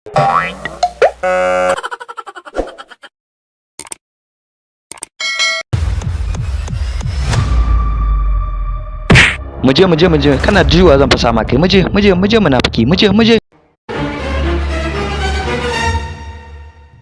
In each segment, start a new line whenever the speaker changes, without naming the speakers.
Muje kana jiwa zan fasa ma kai muje munafiki muje.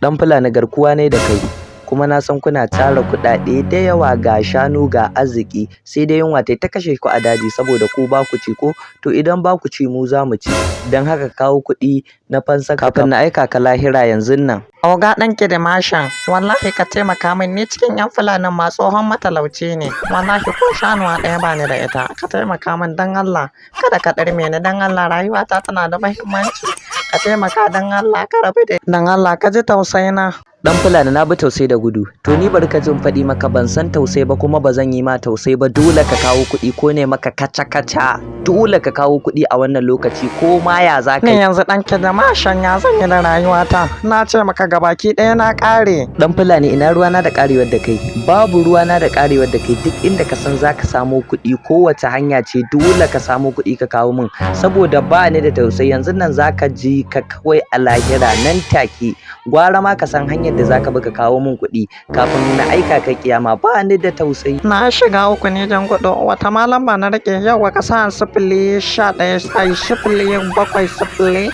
Dan Fulani garkuwa ne da kai, kuma na san kuna tara kuɗaɗe da yawa ga shanu ga arziki, sai dai yunwa ta kashe ku a daji saboda ku ba ku ci ko, to idan ba ku ci mu za mu ci, don haka kawo kuɗi na fansa kafin na aika ka lahira yanzun nan.
Oga ɗan kidimashin, wallahi ka taimaka min, ni cikin 'yan Fulanin ma tsohon matalauci ne, wallahi ko shanuwa ɗaya ba ni da ita, ka taimaka min don Allah, kada ka ɗarme ni don Allah, rayuwata tana da muhimmanci, ka taimaka don Allah, ka rabu da don Allah, ka ji tausayina.
Dan Fulani na bi tausai da gudu, to ni bari ka jin faɗi maka ban san tausai ba kuma ba zan yi ma tausai ba, dole ka kawo kuɗi ko ne maka kaca dole ka kawo kuɗi a wannan lokaci ko ma ya za ka yi.
Ni yanzu ɗan kidimashin ya zan yi da rayuwata, na ce maka gabaki ɗaya na ƙare.
Dan Fulani ina ruwana da ƙarewar da kai, babu ruwana da ƙarewar da kai, duk inda ka san za ka samo kuɗi kowace hanya ce dole ka samo kuɗi ka kawo min, saboda ba ni da tausayi yanzu nan za ka ji ka kawai a lahira nan take, gwara ma ka san hanyar da zaka bi ka kawo min kuɗi kafin na aika ka kiyama, ba ni da tausayi.
Na shiga uku ne jan kuɗi, wata ma lamba na rike yawa ka sa 011 0 7 0 4 6 7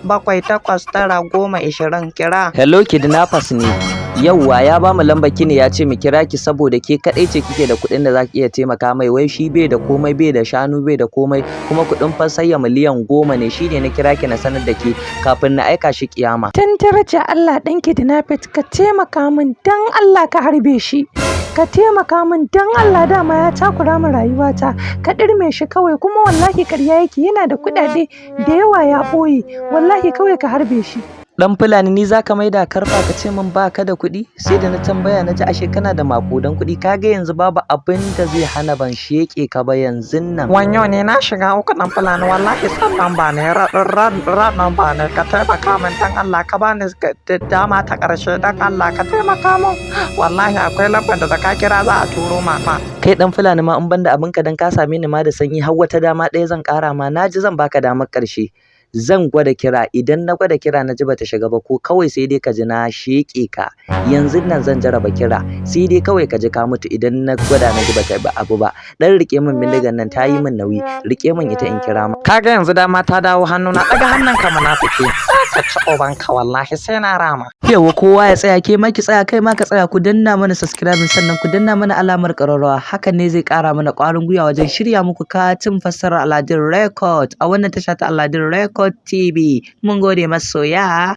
8 9 10 kira.
Hello kidnappers ne. Yauwa ya bamu lambar ki ne ya ce mu kira ki saboda ke kadai ce kike da kuɗin da zaki iya taimaka mai, wai shi bai da komai, bai da shanu, bai da komai, kuma kuɗin fasayya miliyan 10 ne, shine na kira ki na sanar da ke kafin na aika shi kiyama.
Dan daraja Allah dan kidnapper ka taimaka min dan Allah ka harbe shi. Ka taimaka min dan Allah, dama ya takura min rayuwata, ka ɗirme shi kawai, kuma wallahi ƙarya yake, yana da kuɗaɗe da yawa ya ɓoye, wallahi kawai ka harbe shi.
Dan Fulani ni zaka maida karfa ka ce min baka da kuɗi? Sai da na tambaya na ji ashe kana da makudan kuɗi, kaga yanzu babu abin da zai hana ban sheke ka ba yanzun nan.
Wanyo ne na shiga uku ɗan Fulani, wallahi sannan ba ne raɗan ba ne, ka taimaka min dan Allah, ka bani dama ta ƙarshe dan Allah ka taimaka min, wallahi akwai lambar da ka kira za a turo ma.
Kai Dan Fulani ma in banda abinka dan ka same ni ma da sanyi, har wata dama ɗaya zan ƙara ma, naji zan baka damar ƙarshe. Zan gwada kira, idan na gwada kira na ji bata shiga ba ko kawai sai dai ka ji na sheke ka, yanzu nan zan jaraba kira sai dai kawai ka ji ka mutu idan na gwada na ji bata abu ba. Dan rike min bindigan nan ta yi min nauyi, rike min ita in kira ma.
Kaga yanzu dama ta dawo hannuna, daga hannun ka munafiki, ka ci ubanka wallahi sai na rama.
Yawa kowa ya tsaya, ke ma ki tsaya, kai ma ka tsaya, ku danna mana subscribe sannan ku danna mana alamar ƙararrawa, hakan ne zai ƙara mana ƙwarin gwiwa wajen shirya muku katin fassarar Aladin Record a wannan tasha ta Aladin Record TV. Mun gode masoya.